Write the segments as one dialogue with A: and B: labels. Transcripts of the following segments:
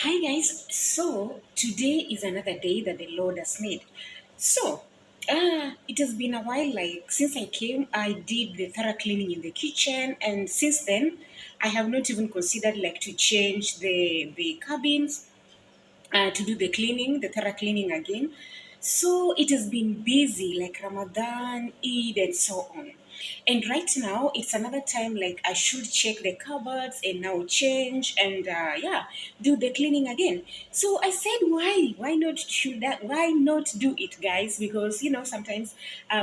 A: Hi guys, so today is another day that the Lord has made. So, it has been a while, like since I came, I did the thorough cleaning in the kitchen, and since then, I have not even considered like to change the cabins to do the cleaning, the thorough cleaning again. So it has been busy, like Ramadan, Eid, and so on. And right now, it's another time like I should check the cupboards and now change and yeah, do the cleaning again. So I said, why not should that? Why not do it, guys? Because sometimes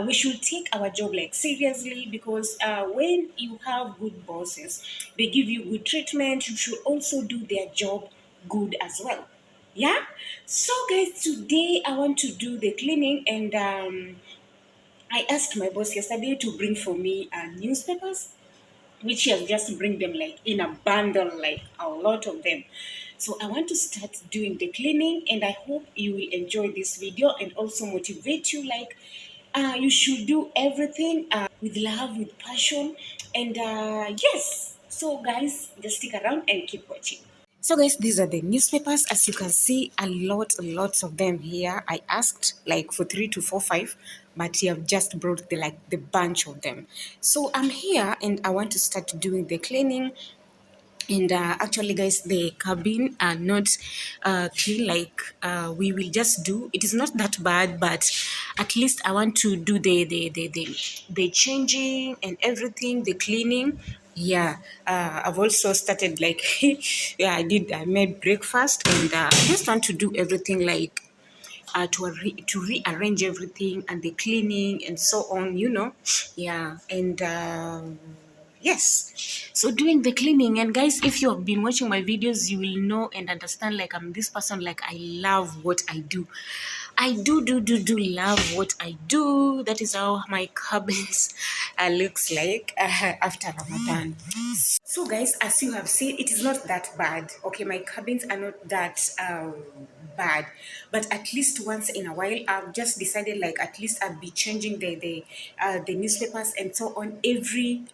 A: we should take our job like seriously. Because when you have good bosses, they give you good treatment. You should also do their job good as well. Yeah. So, guys, today I want to do the cleaning, and I asked my boss yesterday to bring for me newspapers, which he has just bring them like in a bundle, like a lot of them. So I want to start doing the cleaning, and I hope you will enjoy this video and also motivate you. Like, you should do everything with love, with passion, and yes. So, guys, just stick around and keep watching. So guys, these are the newspapers. As you can see, lots of them here. I asked like for three to four, five, but you have just brought the bunch of them. So I'm here and I want to start doing the cleaning. And actually, guys, the cabin are not clean like we will just do. It is not that bad, but at least I want to do the changing and everything, the cleaning. Yeah, I've also started like yeah, I made breakfast, and I just want to do everything like to rearrange everything and the cleaning and so on, yeah. And yes, so doing the cleaning. And guys, if you have been watching my videos, you will know and understand like I'm this person, like I love what I do. I do love what I do. That is how my cabins looks like after Ramadan. So, guys, as you have seen, it is not that bad. Okay, my cabins are not that bad, but at least once in a while, I've just decided like at least I'll be changing the newspapers and so on every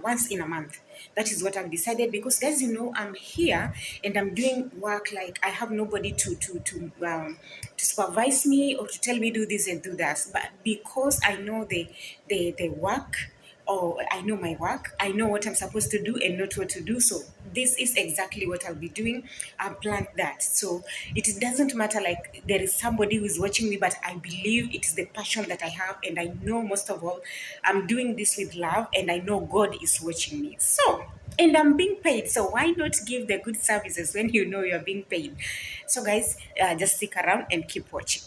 A: once in a month. That is what I've decided, because guys, I'm here and I'm doing work, like I have nobody to supervise me or to tell me do this and do that. But because I know the work, or I know my work, I know what I'm supposed to do and not what to do. So this is exactly what I'll be doing. I've planned that. So it doesn't matter like there is somebody who is watching me, but I believe it is the passion that I have, and I know most of all I'm doing this with love, and I know God is watching me. So, and I'm being paid. So why not give the good services when you know you're being paid? So guys, just stick around and keep watching.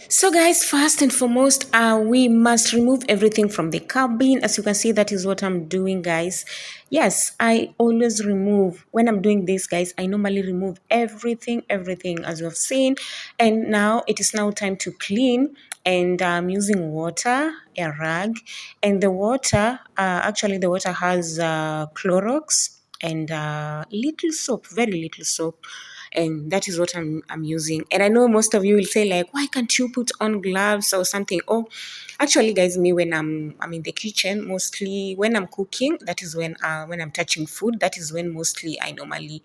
A: So guys, first and foremost, we must remove everything from the cabin. As you can see, that is what I'm doing, guys. Yes, I always remove, when I'm doing this, guys, I normally remove everything as you have seen. And now it is now time to clean, and I'm using water, a rag, and the water, actually the water has Clorox and little soap, very little soap, and that is what I'm using. And I know most of you will say like, why can't you put on gloves or something? Oh, actually, guys, me, when I'm in the kitchen, mostly when I'm cooking, that is when I'm touching food, that is when mostly I normally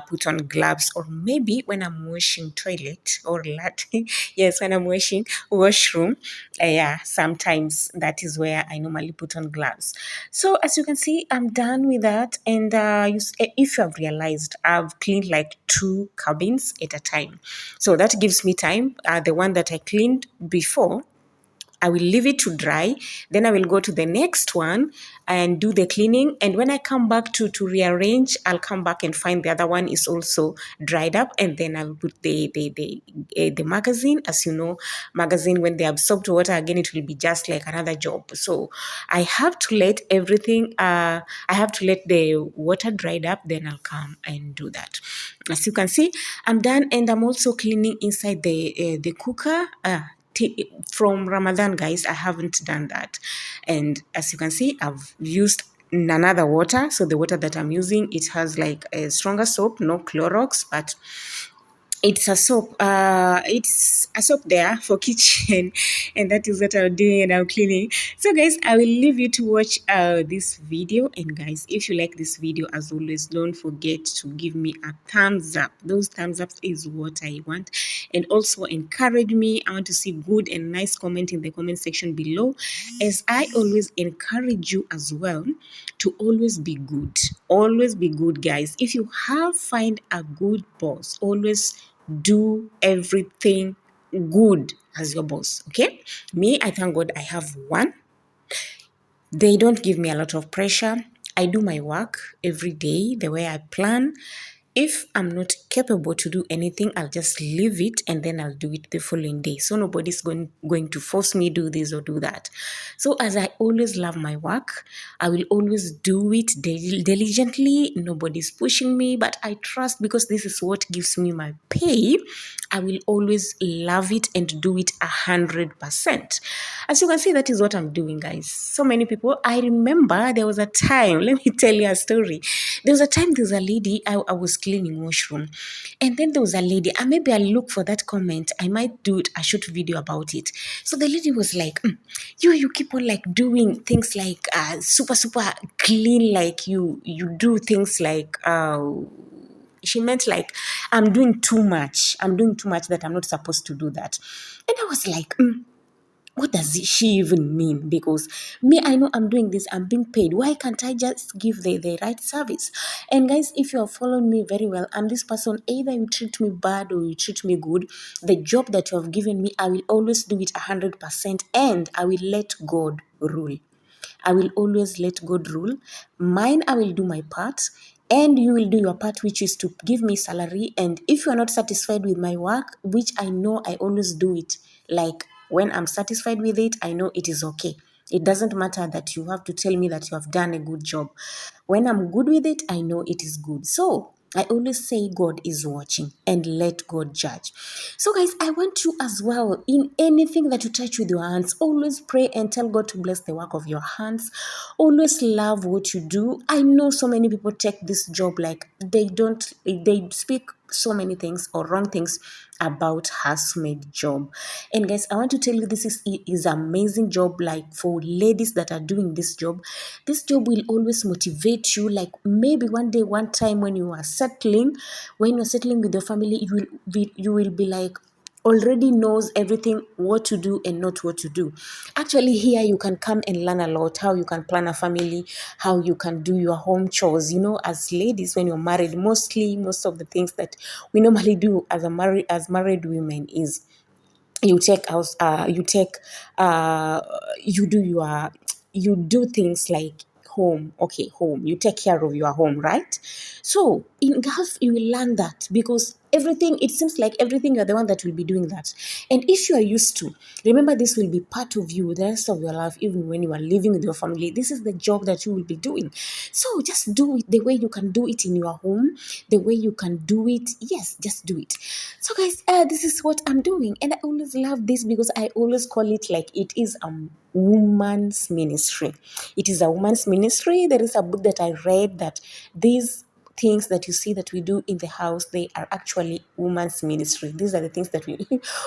A: put on gloves. Or maybe when I'm washing toilet or yes, when I'm washing washroom, yeah, sometimes that is where I normally put on gloves. So as you can see, I'm done with that. And if you have realized, I've cleaned like two cabins at a time. So that gives me time. The one that I cleaned before, I will leave it to dry. Then I will go to the next one and do the cleaning. And when I come back to rearrange, I'll come back and find the other one is also dried up. And then I'll put the magazine. As you know, magazine, when they absorb water again, it will be just like another job. So I have to let everything. I have to let the water dried up. Then I'll come and do that. As you can see, I'm done, and I'm also cleaning inside the cooker. From Ramadan, guys, I haven't done that. And as you can see, I've used another water. So the water that I'm using, it has like a stronger soap, no Clorox, but it's a soap. It's a soap there for kitchen, and that is what I'm doing and I'm cleaning. So, guys, I will leave you to watch this video. And guys, if you like this video, as always, don't forget to give me a thumbs up. Those thumbs ups is what I want, and also encourage me. I want to see good and nice comment in the comment section below, as I always encourage you as well to always be good. Always be good, guys. If you have find a good boss, always do everything good as your boss. Okay, me, I thank God I have one. They don't give me a lot of pressure. I do my work every day the way I plan. If I'm not capable to do anything, I'll just leave it and then I'll do it the following day. So nobody's going to force me do this or do that. So as I always love my work, I will always do it diligently. Nobody's pushing me, but I trust because this is what gives me my pay. I will always love it and do it 100%. As you can see, that is what I'm doing, guys. So many people, I remember there was a time, let me tell you a story. There was a time there was a lady, I was cleaning washroom. And then there was a lady, and maybe I'll look for that comment. I might do it, a short video about it. So the lady was like, you keep on like doing things like super, super clean, like you do things like she meant like I'm doing too much that I'm not supposed to do that. And I was like, what does she even mean? Because me, I know I'm doing this, I'm being paid. Why can't I just give the right service? And guys, if you have followed me very well, I'm this person, either you treat me bad or you treat me good. The job that you have given me, I will always do it 100%, and I will let God rule. I will always let God rule. Mine, I will do my part, and you will do your part, which is to give me salary. And if you are not satisfied with my work, which I know I always do it, like when I'm satisfied with it, I know it is okay. It doesn't matter that you have to tell me that you have done a good job. When I'm good with it, I know it is good. So I always say God is watching and let God judge. So, guys, I want you as well, in anything that you touch with your hands, always pray and tell God to bless the work of your hands. Always love what you do. I know so many people take this job like they speak so many things or wrong things about housemaid job. And guys, I want to tell you, this is amazing job. Like for ladies that are doing this job will always motivate you. Like maybe one day, one time when you're settling with your family, you will be like, already knows everything, what to do and not what to do. Actually, here you can come and learn a lot, how you can plan a family, how you can do your home chores. You know, as ladies, when you're married, most of the things that we normally do as married women is you take house uh you do your you do things like home, you take care of your home, right? So in Gulf you will learn that, because everything, it seems like everything you're the one that will be doing that. And if you are used to, remember, this will be part of you the rest of your life. Even when you are living with your family, this is the job that you will be doing. So just do it the way you can do it in your home, the way you can do it. Yes, just do it. So guys, this is what I'm doing, and I always love this because I always call it like it is a woman's ministry. It is a woman's ministry. There is a book that I read that these things that you see that we do in the house, they are actually woman's ministry. These are the things that we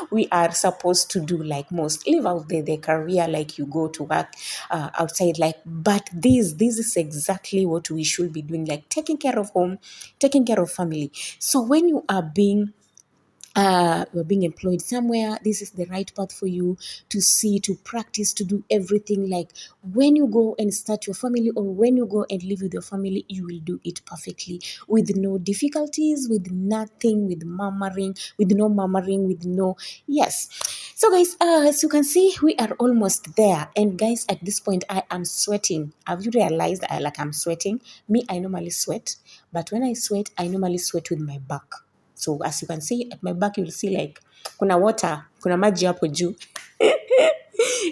A: we are supposed to do. Like most live out the career, like you go to work outside, like, but this is exactly what we should be doing, like taking care of home, taking care of family. So when you're being employed somewhere, this is the right path for you to see, to practice, to do everything. Like when you go and start your family, or when you go and live with your family, you will do it perfectly, with no difficulties, with nothing, with no murmuring, with no, yes. So guys, as you can see, we are almost there. And guys, at this point, I am sweating. Have you realized I'm sweating? Me, I normally sweat, but when I sweat, I normally sweat with my back. So as you can see at my back, you will see like kuna water, kuna maji hapo juu.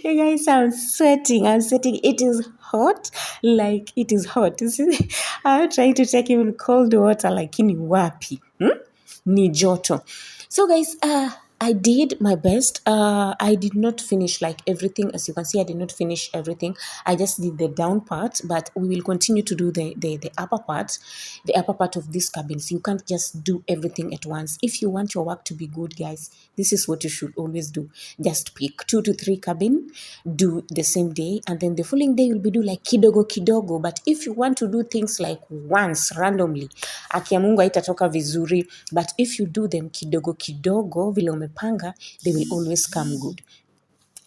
A: You guys, I'm sweating. It is hot, like it is hot. I'm trying to take even cold water, like in wapi. Ni joto. So guys,
B: I did my best. I did not finish like everything. As you can see, I did not finish everything. I just did the down part, but we will continue to do the the upper part of these cabins. You can't just do everything at once. If you want your work to be good, guys, this is what you should always do. Just pick 2 to 3 cabin, do the same day, and then the following day you'll be do like kidogo kidogo. But if you want to do things like once randomly, akia Mungu haitatoka vizuri. But if you do them kidogo kidogo vile umepanga, they will always come good.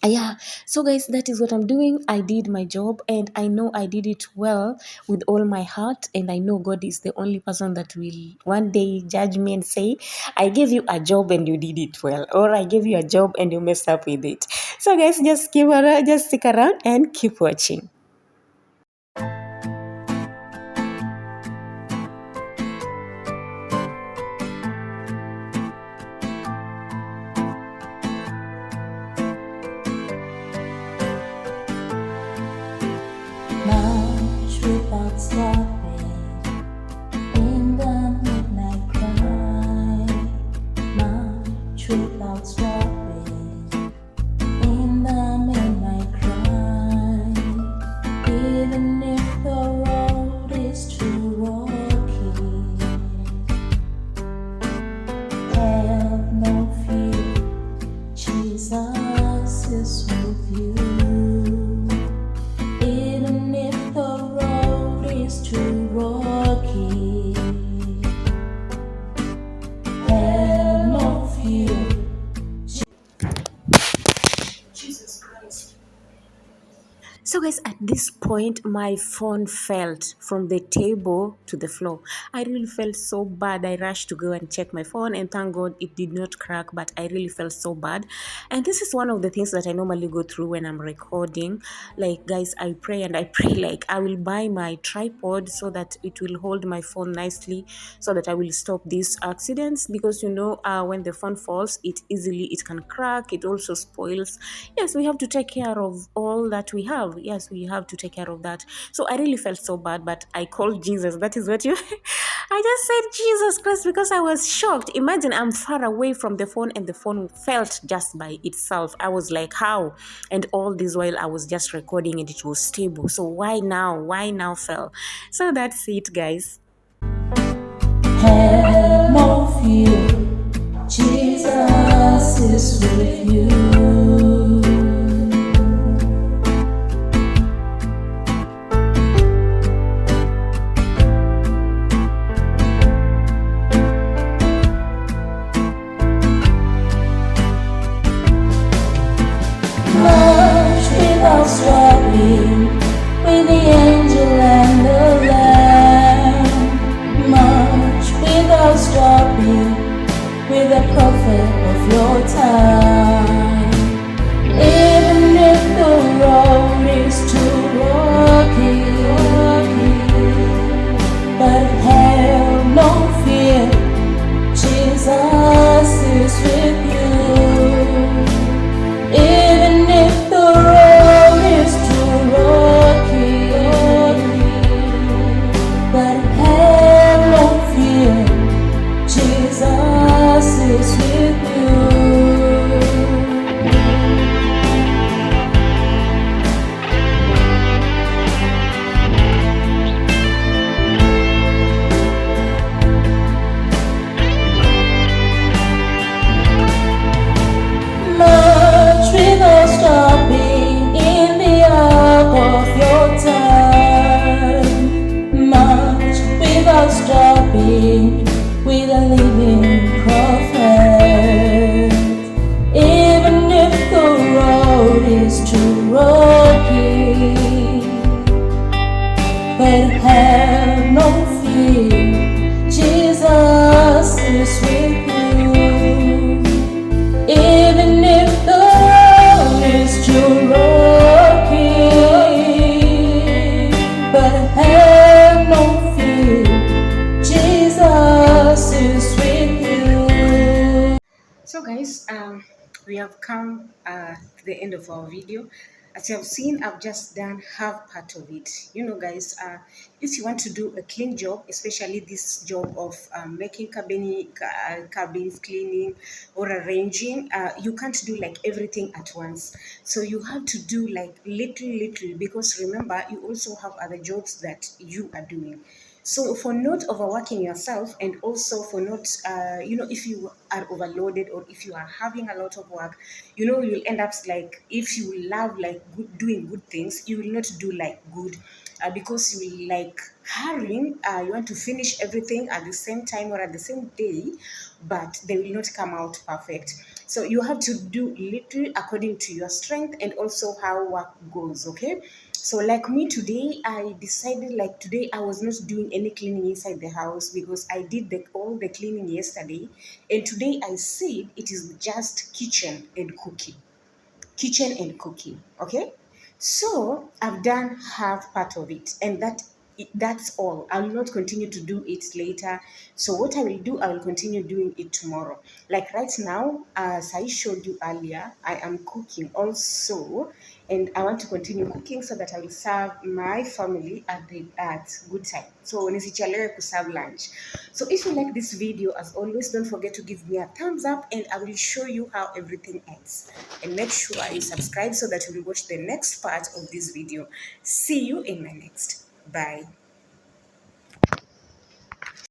B: Yeah, so guys, that is what I'm doing. I did my job and I know I did it well with all my heart, and I know God is the only person that will one day judge me and say, I gave you a job and you did it well, or I gave you a job and you messed up with it. So guys, just stick around and keep watching.
C: March without stopping in the midnight cry. March without stopping in the midnight cry. Even if the road is too rocky, have no fear, Jesus is with you. Even if the road is too rocky, have no fear.
A: Jesus Christ.
B: So guys, at this point, my phone fell from the table to the floor. I really felt so bad. I rushed to go and check my phone, and thank God it did not crack, but I really felt so bad. And this is one of the things that I normally go through when I'm recording. Like guys, I pray and I pray like I will buy my tripod so that it will hold my phone nicely, so that I will stop these accidents, because when the phone falls, it can crack, it also spoils. Yes, we have to take care of all that we have. Yes, we have to take care of that. So I really felt so bad, but I called Jesus. That is what you I just said Jesus Christ because I was shocked. Imagine I'm far away from the phone and the phone felt just by itself. I was like, how? And all this while I was just recording and it was stable. So why now? Why now fell? So that's it, guys.
C: Have no fear, Jesus is with you. March without stopping with the angel and the lamb. March without stopping with the prophet of your time. Even if the road is too rocky, but have no fear, Jesus is with you. Even if the road is too rocky, but have no fear, Jesus is with you. March without stopping in the arc of your time. March without stopping with a living prophet. Even if the road is too rocky, but have no fear, Jesus is with you. Even if the road is too rocky, but have no fear, Jesus is with you.
A: So guys, we have come to the end of our video. As you have seen, I've just done half part of it. You know, guys, if you want to do a clean job, especially this job of making cabins, cleaning, or arranging, you can't do like everything at once. So you have to do like little, because remember, you also have other jobs that you are doing. So for not overworking yourself, and also for not, if you are overloaded or if you are having a lot of work, you'll end up like, if you love like doing good things, you will not do like good, because you will like hurrying. You want to finish everything at the same time or at the same day, but they will not come out perfect. So you have to do little according to your strength and also how work goes, okay? So like me today, I decided like today I was not doing any cleaning inside the house because I did all the cleaning yesterday, and today I said it is just kitchen and cooking, okay? So I've done half part of it, and that's all. I will not continue to do it later. So what I will do, I will continue doing it tomorrow. Like right now, as I showed you earlier, I am cooking also, and I want to continue cooking so that I will serve my family at good time. So nisichelewe kuserve lunch. So if you like this video, as always, don't forget to give me a thumbs up, and I will show you how everything ends. And make sure you subscribe so that you will watch the next part of this video. See you in my next. Bye.